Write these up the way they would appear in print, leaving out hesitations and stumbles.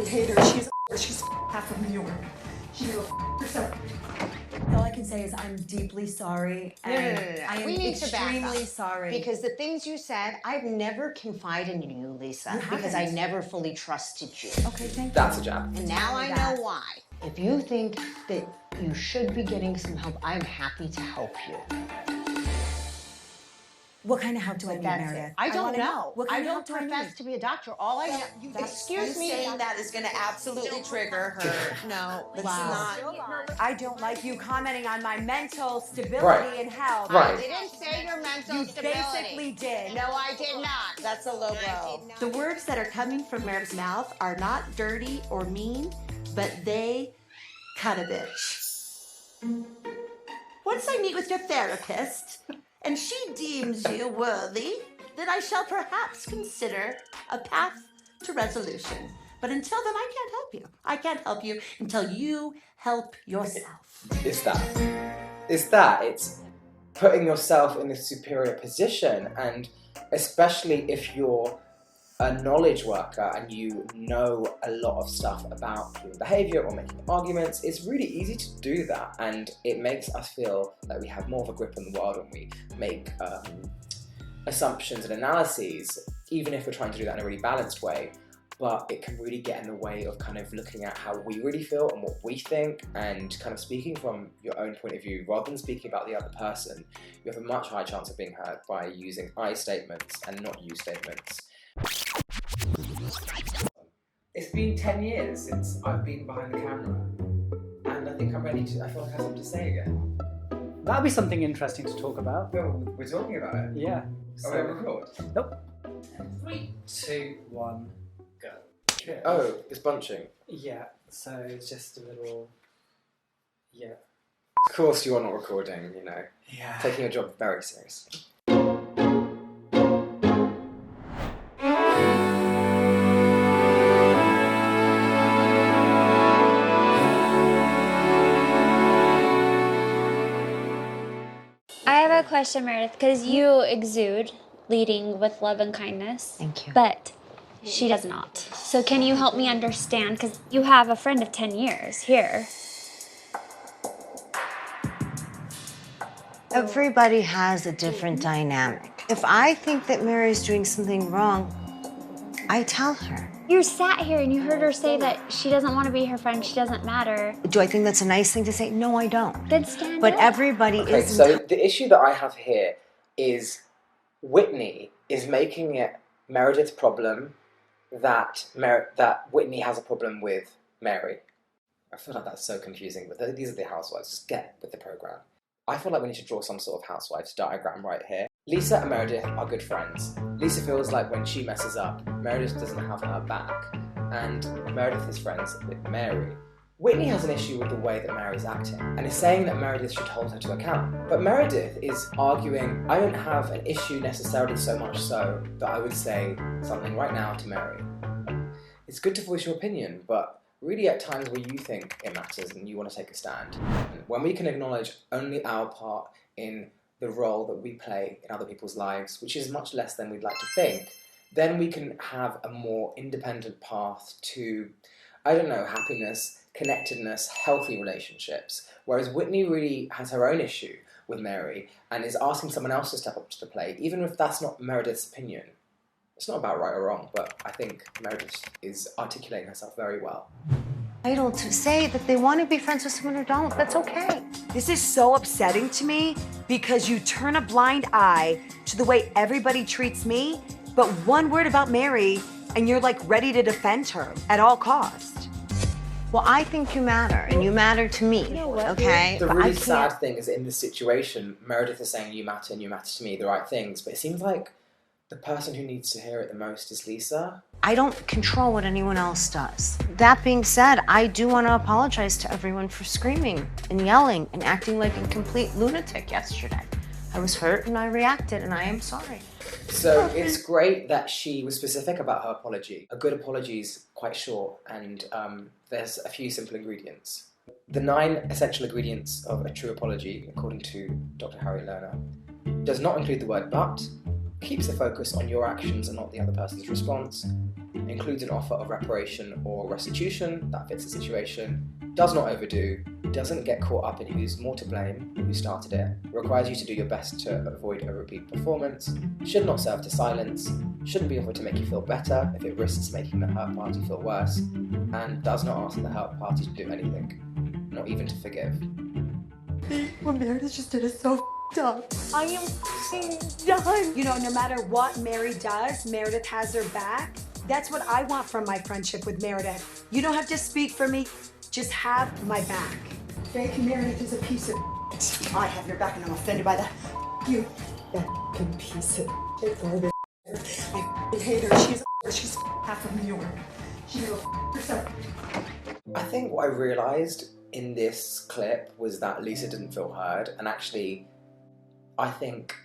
hate her. She's half of New York. She can go herself. All I can say is I'm deeply sorry. And No. I am We need to back extremely up. sorry. Because the things you said, I've never confided in you, Lisa. Because I never fully trusted you. Okay, thank you. That's a jab. And now I know why. If you think that you should be getting some help, I'm happy to help you. What kind of help do I need, Meredith? I don't know. What kind I of help don't do I profess need? to be a doctor. All I know, excuse me. Saying that is going to absolutely trigger her. No, it's not. I don't like you commenting on my mental stability Right. and health. Right. I didn't say your mental stability. You basically did. No, I did not. That's a low blow. The words that are coming from Meredith's mouth are not dirty or mean, but they cut a bitch. Once I meet with your therapist, and she deems you worthy, then I shall perhaps consider a path to resolution. But until then, I can't help you. I can't help you until you help yourself. It's that. It's putting yourself in a superior position, and especially if you're a knowledge worker and you know a lot of stuff about human behavior or making arguments, it's really easy to do that, and it makes us feel like we have more of a grip on the world when we make assumptions and analyses, even if we're trying to do that in a really balanced way. But it can really get in the way of kind of looking at how we really feel and what we think, and kind of speaking from your own point of view rather than speaking about the other person. You have a much higher chance of being heard by using I statements and not you statements. It's been 10 years since I've been behind the camera, and I think I'm ready to, I feel like I have something to say again. That'd be something interesting to talk about. Well, we're talking about it. Yeah. Are we on record? Nope. 3, 2, 1, go. Okay. Oh, it's bunching. Yeah, so it's just a little... Yeah. Of course you are not recording, you know. Yeah. Taking your job very seriously. I have a question, Meredith, because you exude leading with love and kindness. Thank you. But she does not. So can you help me understand? Because you have a friend of 10 years here. Everybody has a different dynamic. If I think that Mary's doing something wrong, I tell her. You sat here and you heard her say that she doesn't want to be her friend, she doesn't matter. Do I think that's a nice thing to say? No, I don't. Then stand But up. everybody Okay, is... so the issue that I have here is Whitney is making it Meredith's problem that Whitney has a problem with Mary. I feel like that's so confusing, but these are the housewives. Just get with the program. I feel like we need to draw some sort of housewives diagram right here. Lisa and Meredith are good friends. Lisa feels like when she messes up, Meredith doesn't have her back, and Meredith is friends with Mary. Whitney has an issue with the way that Mary's acting, and is saying that Meredith should hold her to account. But Meredith is arguing, I don't have an issue necessarily so much so that I would say something right now to Mary. It's good to voice your opinion, but really at times where you think it matters and you want to take a stand. When we can acknowledge only our part in the role that we play in other people's lives, which is much less than we'd like to think, then we can have a more independent path to, I don't know, happiness, connectedness, healthy relationships. Whereas Whitney really has her own issue with Mary and is asking someone else to step up to the plate, even if that's not Meredith's opinion. It's not about right or wrong, but I think Meredith is articulating herself very well. Entitled to say that they want to be friends with someone or don't. That's okay. This is so upsetting to me because you turn a blind eye to the way everybody treats me, but one word about Mary and you're like ready to defend her at all costs. Well, I think you matter, and you matter to me, okay? The But really I can't- sad thing is in this situation, Meredith is saying you matter and you matter to me, the right things, but it seems like the person who needs to hear it the most is Lisa. I don't control what anyone else does. That being said, I do want to apologize to everyone for screaming and yelling and acting like a complete lunatic yesterday. I was hurt and I reacted, and I am sorry. So it's great that she was specific about her apology. A good apology is quite short, and there's a few simple ingredients. The 9 essential ingredients of a true apology, according to Dr. Harry Lerner, does not include the word but, keeps the focus on your actions and not the other person's response, includes an offer of reparation or restitution that fits the situation, does not overdo, doesn't get caught up in who's more to blame, who started it, requires you to do your best to avoid a repeat performance, should not serve to silence, shouldn't be offered to make you feel better if it risks making the hurt party feel worse, and does not ask the hurt party to do anything, not even to forgive. What Meredith just did is so f***ed up. I am f***ing done. You know, no matter what Mary does, Meredith has her back. That's what I want from my friendship with Meredith. You don't have to speak for me, just have my back. Thank you, Meredith is a piece of shit. I have your back and I'm offended by that. You f***ing piece of shit, garbage. I f***ing hate her. She's half of New York. She will f*** herself. I think what I realised in this clip was that Lisa didn't feel heard, and actually, I think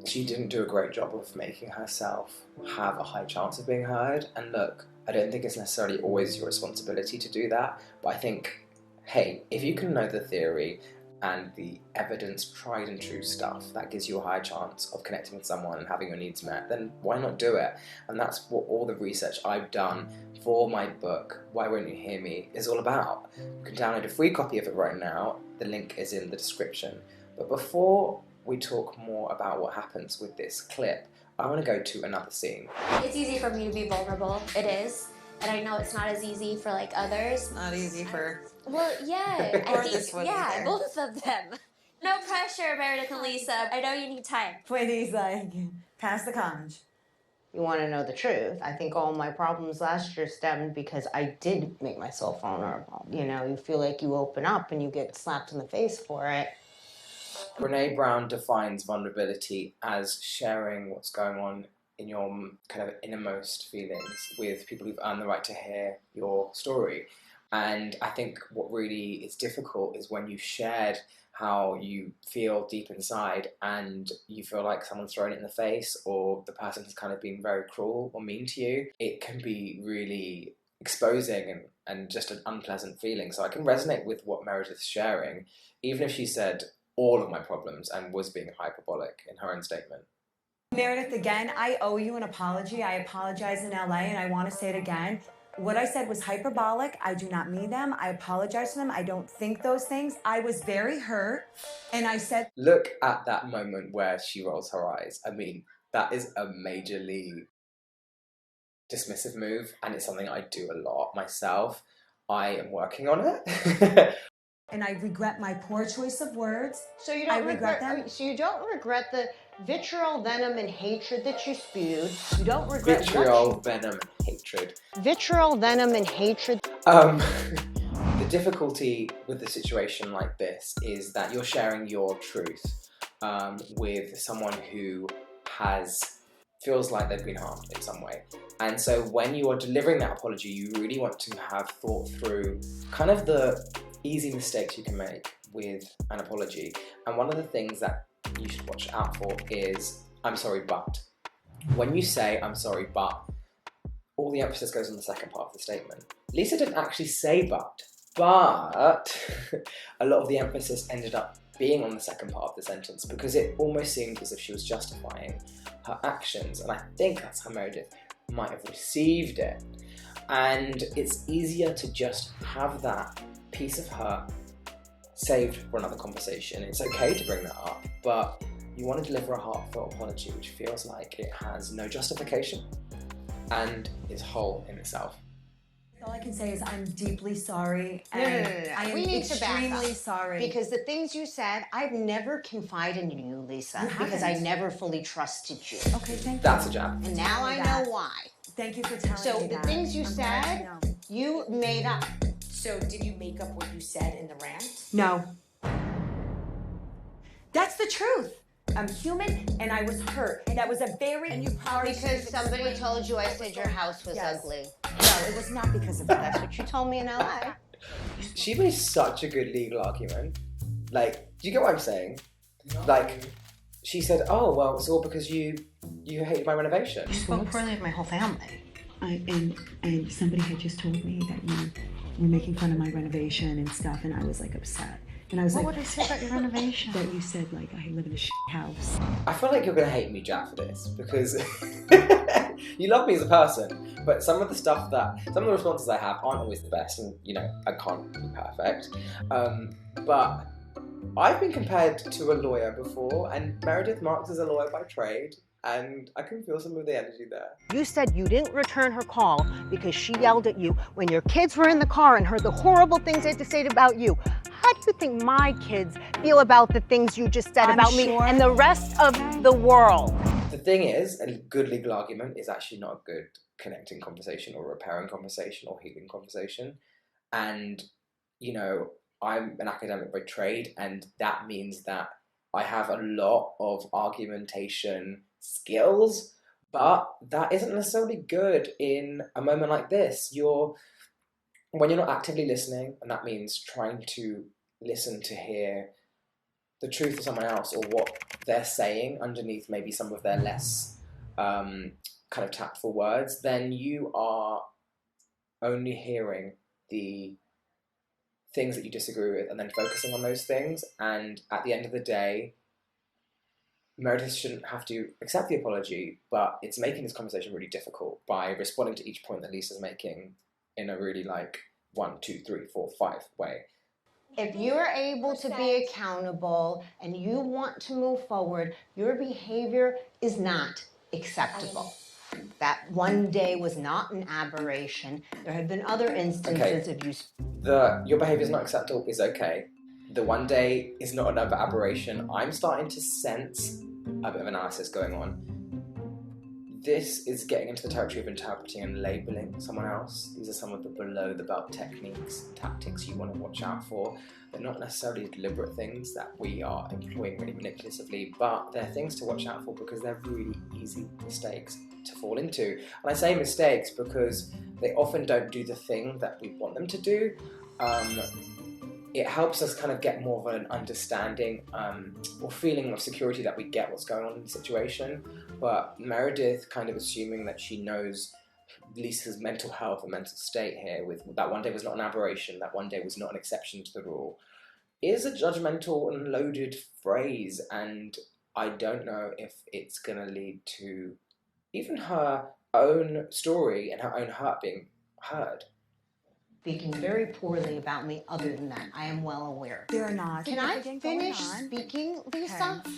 she didn't do a great job of making herself have a high chance of being heard. And look, I don't think it's necessarily always your responsibility to do that, but I think, hey, if you can know the theory and the evidence, tried and true stuff that gives you a high chance of connecting with someone and having your needs met, then why not do it? And that's what all the research I've done for my book, Why Won't You Hear Me, is all about. You can download a free copy of it right now. The link is in the description. But before we talk more about what happens with this clip, I want to go to another scene. It's easy for me to be vulnerable. It is. And I know it's not as easy for like others. Not easy for... Well, yeah. Or this one yeah, either. both of them. No pressure, Meredith and Lisa. I know you need time. Whitney's like, pass the conch. You want to know the truth? I think all my problems last year stemmed because I did make myself vulnerable. You know, you feel like you open up and you get slapped in the face for it. Brene Brown defines vulnerability as sharing what's going on in your kind of innermost feelings with people who've earned the right to hear your story. And I think what really is difficult is when you've shared how you feel deep inside and you feel like someone's thrown it in the face or the person has kind of been very cruel or mean to you. It can be really exposing and just an unpleasant feeling. So I can resonate with what Meredith's sharing, even if she said all of my problems and was being hyperbolic in her own statement. Meredith, again, I owe you an apology. I apologize in LA and I want to say it again. What I said was hyperbolic. I do not mean them. I apologize to them. I don't think those things. I was very hurt and I said... Look at that moment where she rolls her eyes. I mean, that is a majorly dismissive move and it's something I do a lot myself. I am working on it. And I regret my poor choice of words. So you don't regret them? So you don't regret the vitriol, venom, and hatred that you spewed. You don't regret Vitriol, venom, and hatred. Vitriol, venom, and hatred. The difficulty with a situation like this is that you're sharing your truth with someone who feels like they've been harmed in some way. And so when you are delivering that apology, you really want to have thought through kind of the easy mistakes you can make with an apology. And one of the things that you should watch out for is, I'm sorry, but. When you say, I'm sorry, but, all the emphasis goes on the second part of the statement. Lisa didn't actually say but a lot of the emphasis ended up being on the second part of the sentence because it almost seemed as if she was justifying her actions. And I think that's how Meredith might have received it. And it's easier to just have that piece of her saved for another conversation. It's okay to bring that up, but you want to deliver a heartfelt apology which feels like it has no justification and is whole in itself. All I can say is I'm deeply sorry. No. I am We need to back extremely up. sorry. Because the things you said, I've never confided in you, Lisa, because I never fully trusted you. Okay, thank you. That's a jab. And now I know why. Thank you for telling So me the that. things you I'm glad to said, know. you made up. So did you make up what you said in the rant? No. That's the truth. I'm human and I was hurt. That was a very... And you probably Because somebody told you I said your house was Yes. ugly. No, it was not because of that. That's what you told me in LA. She made such a good legal argument. Like, do you get what I'm saying? Like, she said, oh, well, it's all because you hated my renovation. You spoke poorly of my whole family. And somebody had just told me that you were making fun of my renovation and stuff, and I was like upset. And I was What like, would I say about your renovation? that you said like I live in a house. I feel like you're going to hate me, Jack, for this, because You love me as a person, but some of the responses I have aren't always the best, and you know, I can't be perfect. But I've been compared to a lawyer before, and Meredith Marks is a lawyer by trade, and I can feel some of the energy there. You said you didn't return her call because she yelled at you when your kids were in the car and heard the horrible things they had to say about you. How do you think my kids feel about the things you just said about me and the rest of the world? The thing is, a good legal argument is actually not a good connecting conversation or repairing conversation or healing conversation. And, you know, I'm an academic by trade, and that means that I have a lot of argumentation skills, but that isn't necessarily good in a moment like this. When you're not actively listening, and that means trying to listen to hear the truth of someone else or what they're saying underneath maybe some of their less kind of tactful words, then you are only hearing the things that you disagree with and then focusing on those things. And at the end of the day, Meredith shouldn't have to accept the apology, but it's making this conversation really difficult by responding to each point that Lisa's making in a really like 1, 2, 3, 4, 5 way. If you're able to be accountable and you want to move forward, your behavior is not acceptable. That one day was not an aberration. There have been other instances of you. Your behavior is not acceptable is okay. The one day is not another aberration. I'm starting to sense a bit of analysis going on. This is getting into the territory of interpreting and labeling someone else. These are some of the below the belt techniques, tactics you want to watch out for. They're not necessarily deliberate things that we are employing really manipulatively, but they're things to watch out for because they're really easy mistakes to fall into. And I say mistakes because they often don't do the thing that we want them to do. It helps us kind of get more of an understanding or feeling of security that we get what's going on in the situation. But Meredith kind of assuming that she knows Lisa's mental health and mental state here, with that one day was not an aberration, that one day was not an exception to the rule, is a judgmental and loaded phrase. And I don't know if it's going to lead to even her own story and her own hurt being heard. Speaking very poorly about me. Other than that, I am well aware. They're not. Can I finish speaking, Lisa? Okay.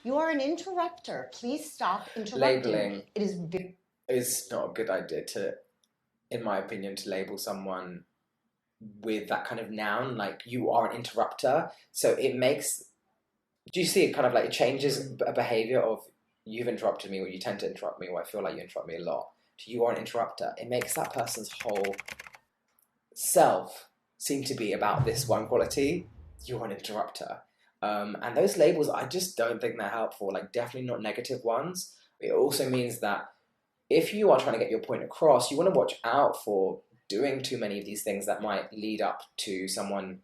You are an interrupter. Please stop interrupting. Labeling It is very... is not a good idea to, in my opinion, to label someone with that kind of noun, like you are an interrupter. So it makes, do you see it kind of like it changes a behavior of you've interrupted me, or you tend to interrupt me, or I feel like you interrupt me a lot, to you are an interrupter. It makes that person's whole self seem to be about this one quality, you're an interrupter. And those labels, I just don't think they're helpful, like definitely not negative ones. It also means that if you are trying to get your point across, you want to watch out for doing too many of these things that might lead up to someone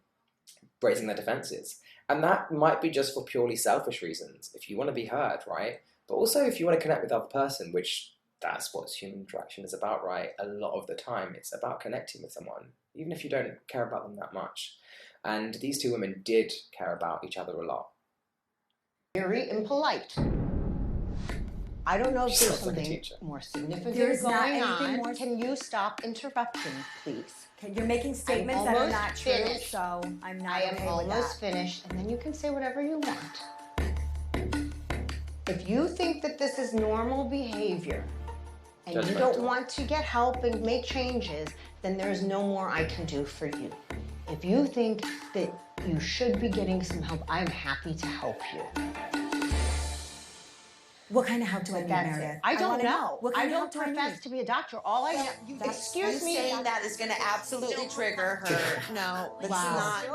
raising their defenses. And that might be just for purely selfish reasons, if you want to be heard, right? But also if you want to connect with the other person, which that's what human interaction is about, right? A lot of the time, it's about connecting with someone, even if you don't care about them that much. And these two women did care about each other a lot. very impolite. I don't know if there's something more significant going on. Can you stop interrupting, please? Okay, you're making statements that are not true, so I'm not I am almost finished, and then you can say whatever you want. If you think that this is normal behavior, and you don't want to get help and make changes, then there's no more I can do for you. If you think that you should be getting some help, I'm happy to help you. What kind of help do I need, Meredith? I don't know. What I kind of don't help do I profess need? to be a doctor. All I know, excuse me. Saying that is going to absolutely trigger her. No, it's not.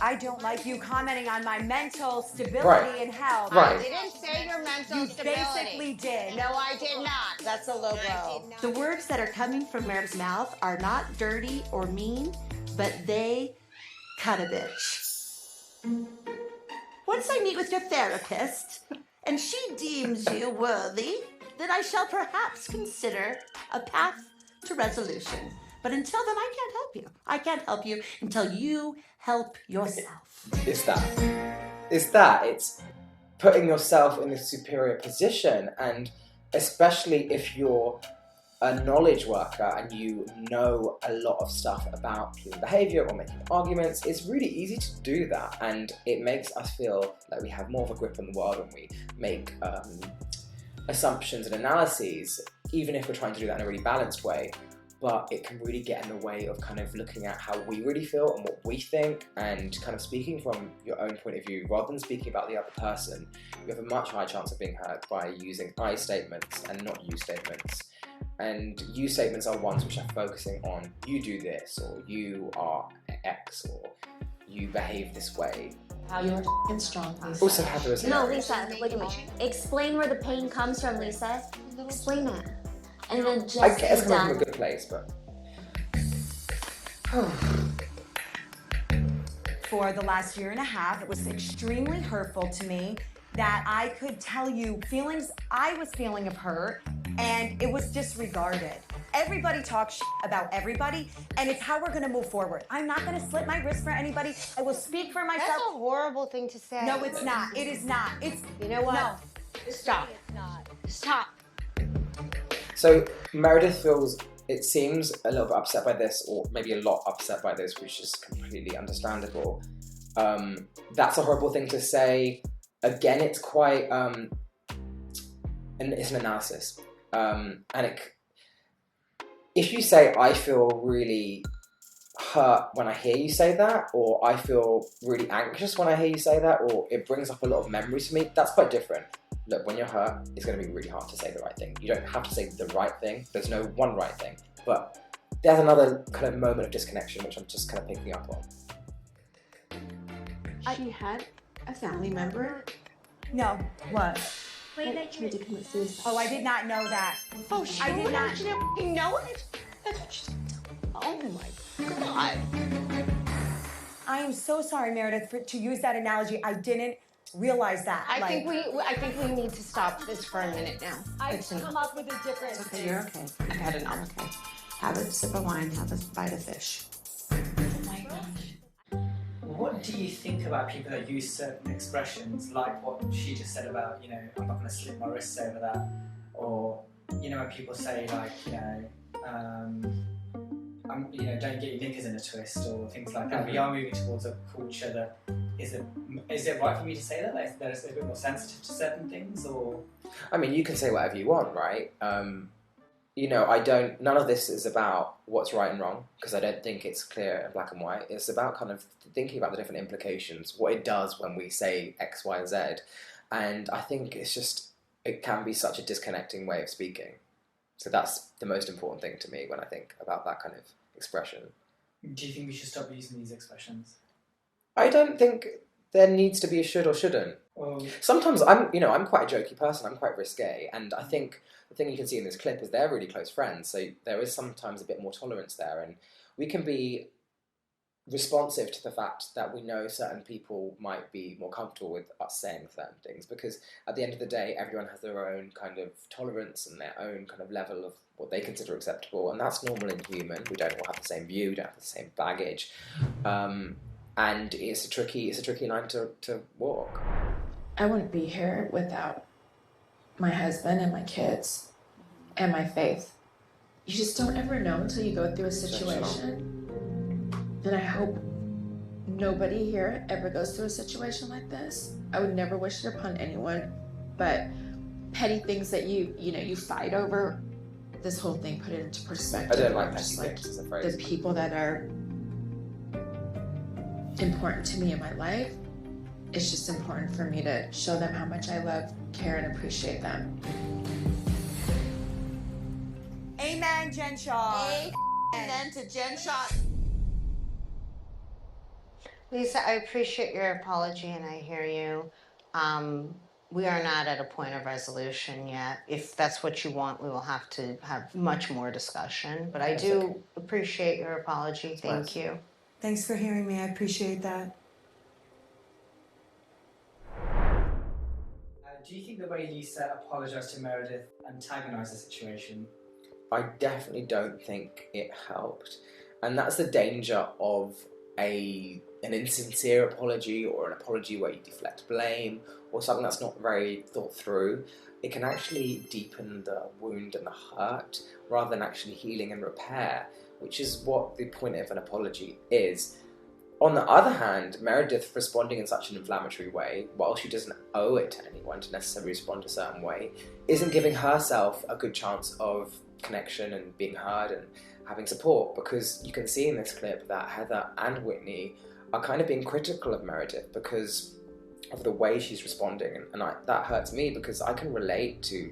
I don't like you commenting on my mental stability Right. and health. Right. I didn't say your mental You stability. basically did. No, I did not. That's a low blow. The words that are coming from Meredith's mouth are not dirty or mean, but they cut a bitch. Once I meet with your therapist, and she deems you worthy, then I shall perhaps consider a path to resolution. But until then, I can't help you. I can't help you until you help yourself. It's that. It's putting yourself in a superior position, and especially if you're a knowledge worker and you know a lot of stuff about human behaviour or making arguments, it's really easy to do that, and it makes us feel like we have more of a grip on the world when we make assumptions and analyses, even if we're trying to do that in a really balanced way. But it can really get in the way of kind of looking at how we really feel and what we think, and kind of speaking from your own point of view rather than speaking about the other person. You have a much higher chance of being hurt by using I statements and not you statements. And you statements are ones which are focusing on you do this, or you are X, or you behave this way. You're f***ing strong, Lisa. Also, Heather is No, Lisa, look at me. Explain where the pain comes from, Lisa. Explain it. And then just I guess be coming from done. a good place, but For the last year and a half, it was extremely hurtful to me that I could tell you feelings I was feeling of hurt, and it was disregarded. Everybody talks about everybody, and it's how we're gonna move forward. I'm not gonna slit my wrist for anybody. I will speak for myself. That's a horrible thing to say. No, it's not. It is not. It's, You know what? No. Stop. Stop. so Meredith feels, it seems, a little bit upset by this, or maybe a lot upset by this, which is completely understandable. That's a horrible thing to say. Again, it's quite, and it's an analysis. And if you say, I feel really hurt when I hear you say that, or I feel really anxious when I hear you say that, or it brings up a lot of memories to me, that's quite different. Look, when you're hurt, it's going to be really hard to say the right thing. You don't have to say the right thing. There's no one right thing. But there's another kind of moment of disconnection, which I'm just kind of picking up on. She had a family member No. What? that tried to commit suicide. Oh, I did not know that. Oh, she I did not. She didn't know it? That's what she's. Oh my God. I am so sorry, Meredith, to use that analogy. I didn't realize that. I think we need to stop this for a minute now. I've come up with a different. Okay, you're okay. I've had enough. Okay. Have a sip of wine, have a bite of fish. Oh my gosh. What do you think about people that use certain expressions, like what she just said about, you know, I'm not going to slip my wrists over that, or, you know, when people say like, you know, don't get your knickers in a twist, or things like that. We are moving towards a culture that is it right for me to say that? Like, that is a bit more sensitive to certain things, or? I mean, you can say whatever you want, right? You know, none of this is about what's right and wrong, because I don't think it's clear in black and white. It's about kind of thinking about the different implications, what it does when we say X, Y, Z. And I think it can be such a disconnecting way of speaking. So that's the most important thing to me when I think about that kind of expression. Do you think we should stop using these expressions? I don't think there needs to be a should or shouldn't. Sometimes I'm quite a jokey person. I'm quite risque, and I think the thing you can see in this clip is they're really close friends. So there is sometimes a bit more tolerance there, and we can be responsive to the fact that we know certain people might be more comfortable with us saying certain things, because at the end of the day, everyone has their own kind of tolerance and their own kind of level of what they consider acceptable, and that's normal and human. We don't all have the same view, we don't have the same baggage, and it's a tricky line to walk. I wouldn't be here without my husband and my kids and my faith. You just don't ever know until you go through a situation. And I hope nobody here ever goes through a situation like this. I would never wish it upon anyone, but petty things that you fight over, this whole thing put it into perspective. I don't like petty things as a phrase. The people that are important to me in my life, it's just important for me to show them how much I love, care, and appreciate them. Amen, Jen Shaw. Amen to Jen Shaw. Lisa, I appreciate your apology and I hear you. We are not at a point of resolution yet. If that's what you want, we will have to have much more discussion. But I do appreciate your apology. Thank you. Thanks for hearing me. I appreciate that. Do you think the way Lisa apologised to Meredith antagonised the situation? I definitely don't think it helped. And that's the danger of an insincere apology or an apology where you deflect blame or something that's not very thought through, it can actually deepen the wound and the hurt rather than actually healing and repair, which is what the point of an apology is. On the other hand, Meredith responding in such an inflammatory way, while she doesn't owe it to anyone to necessarily respond a certain way, isn't giving herself a good chance of connection and being heard and having support, because you can see in this clip that Heather and Whitney are kind of being critical of Meredith because of the way she's responding, and that hurts me because I can relate to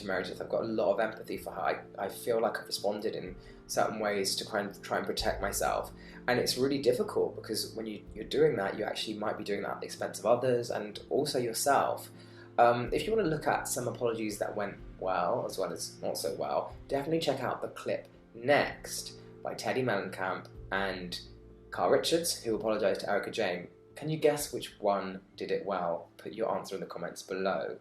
Meredith. I've got a lot of empathy for her. I feel like I've responded in certain ways to try and protect myself, and it's really difficult because when you're doing that, you actually might be doing that at the expense of others and also yourself. If you want to look at some apologies that went well as not so well, definitely check out the clip Next by Teddy Mellencamp and Carl Richards, who apologised to Erica Jane. Can you guess which one did it well? Put your answer in the comments below.